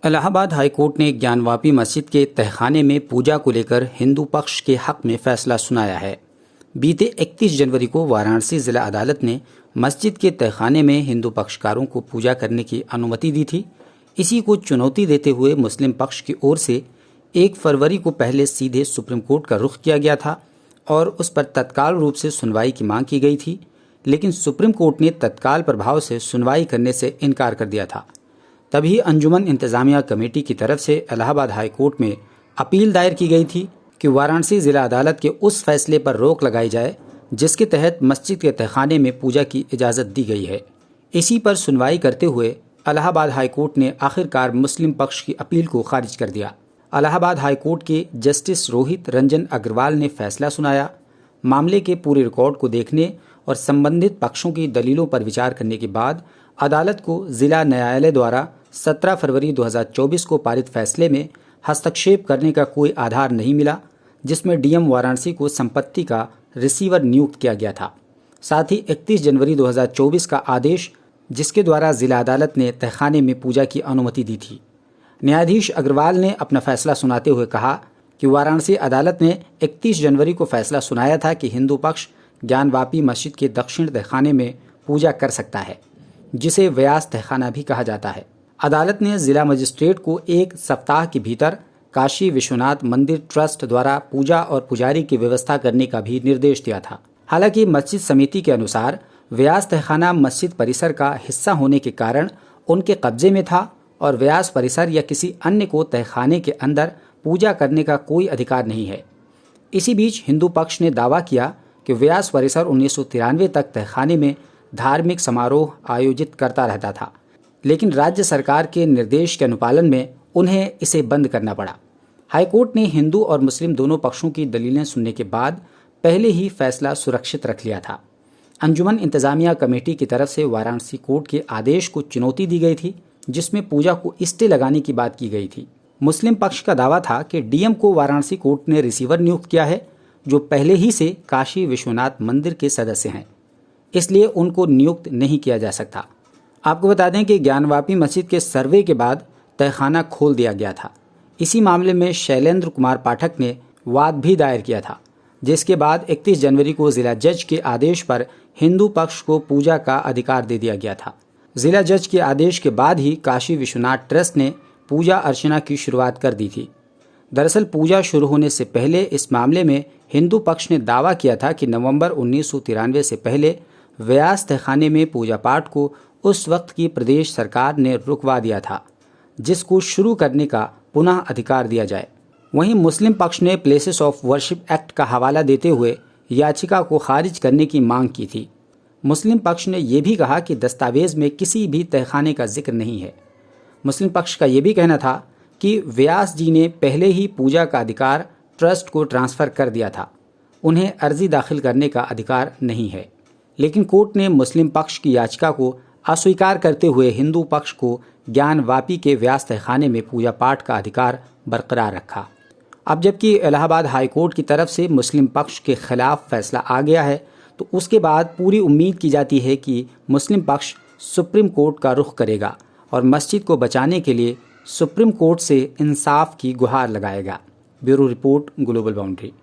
Allahabad high court ने ज्ञानवापी मस्जिद के तहखाने में पूजा को लेकर हिंदू पक्ष के हक में फैसला सुनाया है। बीते 31 जनवरी को वाराणसी जिला अदालत ने मस्जिद के तहखाने में हिंदू पक्षकारों को पूजा करने की अनुमति दी थी। इसी को चुनौती देते हुए मुस्लिम पक्ष की ओर से 1 फरवरी को पहले सीधे सुप्रीम कोर्ट का रुख किया गया था और उस पर तत्काल रूप से सुनवाई की मांग की गई थी, लेकिन सुप्रीम कोर्ट ने तत्काल प्रभाव से सुनवाई करने से इनकार कर दिया था। तभी अंजुमन इंतजामिया कमेटी की तरफ से इलाहाबाद हाई कोर्ट में अपील दायर की गई थी कि वाराणसी जिला अदालत के उस फैसले पर रोक लगाई जाए जिसके तहत मस्जिद के तहखाने में पूजा की इजाज़त दी गई है। इसी पर सुनवाई करते हुए इलाहाबाद हाई कोर्ट ने आखिरकार मुस्लिम पक्ष की अपील को खारिज कर दिया। इलाहाबाद हाई कोर्ट के जस्टिस रोहित रंजन अग्रवाल ने फैसला सुनाया। मामले के पूरे रिकॉर्ड को देखने और संबंधित पक्षों की दलीलों पर विचार करने के बाद अदालत को जिला न्यायालय द्वारा 17 फरवरी 2024 को पारित फैसले में हस्तक्षेप करने का कोई आधार नहीं मिला, जिसमें डीएम वाराणसी को संपत्ति का रिसीवर नियुक्त किया गया था। साथ ही 31 जनवरी 2024 का आदेश जिसके द्वारा जिला अदालत ने तहखाने में पूजा की अनुमति दी थी। न्यायाधीश अग्रवाल ने अपना फैसला सुनाते हुए कहा कि वाराणसी अदालत ने 31 जनवरी को फैसला सुनाया था कि हिंदू पक्ष ज्ञानवापी मस्जिद के दक्षिण तहखाने में पूजा कर सकता है, जिसे व्यास तहखाना भी कहा जाता है। अदालत ने जिला मजिस्ट्रेट को 1 सप्ताह के भीतर काशी विश्वनाथ मंदिर ट्रस्ट द्वारा पूजा और पुजारी की व्यवस्था करने का भी निर्देश दिया था। हालांकि मस्जिद समिति के अनुसार व्यास तहखाना मस्जिद परिसर का हिस्सा होने के कारण उनके कब्जे में था और व्यास परिसर या किसी अन्य को तहखाने के अंदर पूजा करने का कोई अधिकार नहीं है। इसी बीच हिंदू पक्ष ने दावा किया कि व्यास परिसर 1993 तक तहखाने में धार्मिक समारोह आयोजित करता रहता था, लेकिन राज्य सरकार के निर्देश के अनुपालन में उन्हें इसे बंद करना पड़ा। हाईकोर्ट ने हिंदू और मुस्लिम दोनों पक्षों की दलीलें सुनने के बाद पहले ही फैसला सुरक्षित रख लिया था। अंजुमन इंतजामिया कमेटी की तरफ से वाराणसी कोर्ट के आदेश को चुनौती दी गई थी, जिसमें पूजा को स्टे लगाने की बात की गई थी। मुस्लिम पक्ष का दावा था कि डीएम को वाराणसी कोर्ट ने रिसीवर नियुक्त किया है, जो पहले ही से काशी विश्वनाथ मंदिर के सदस्य हैं, इसलिए उनको नियुक्त नहीं किया जा सकता। आपको बता दें कि ज्ञानवापी मस्जिद के सर्वे के बाद तहखाना खोल दिया गया था। इसी मामले में शैलेंद्र कुमार पाठक ने वाद भी दायर किया था, जिसके बाद 31 जनवरी को जिला जज के आदेश पर हिंदू पक्ष को पूजा का अधिकार दे दिया गया था। जिला जज के आदेश के बाद ही काशी विश्वनाथ ट्रस्ट ने पूजा अर्चना की शुरुआत कर दी थी। दरअसल पूजा शुरू होने से पहले इस मामले में हिंदू पक्ष ने दावा किया था कि नवंबर 1993 से पहले व्यास तहखाने में पूजा पाठ को उस वक्त की प्रदेश सरकार ने रुकवा दिया था, जिसको शुरू करने का पुनः अधिकार दिया जाए। वहीं मुस्लिम पक्ष ने प्लेसेस ऑफ वर्शिप एक्ट का हवाला देते हुए याचिका को खारिज करने की मांग की थी। मुस्लिम पक्ष ने यह भी कहा कि दस्तावेज में किसी भी तहखाने का जिक्र नहीं है। मुस्लिम पक्ष का यह भी कहना था कि व्यास जी ने पहले ही पूजा का अधिकार ट्रस्ट को ट्रांसफ़र कर दिया था, उन्हें अर्जी दाखिल करने का अधिकार नहीं है। लेकिन कोर्ट ने मुस्लिम पक्ष की याचिका को अस्वीकार करते हुए हिंदू पक्ष को ज्ञानवापी के व्यास तहखाने में पूजा पाठ का अधिकार बरकरार रखा। अब जबकि इलाहाबाद हाई कोर्ट की तरफ से मुस्लिम पक्ष के खिलाफ फैसला आ गया है, तो उसके बाद पूरी उम्मीद की जाती है कि मुस्लिम पक्ष सुप्रीम कोर्ट का रुख करेगा और मस्जिद को बचाने के लिए सुप्रीम कोर्ट से इंसाफ की गुहार लगाएगा। Bureau report, global boundary.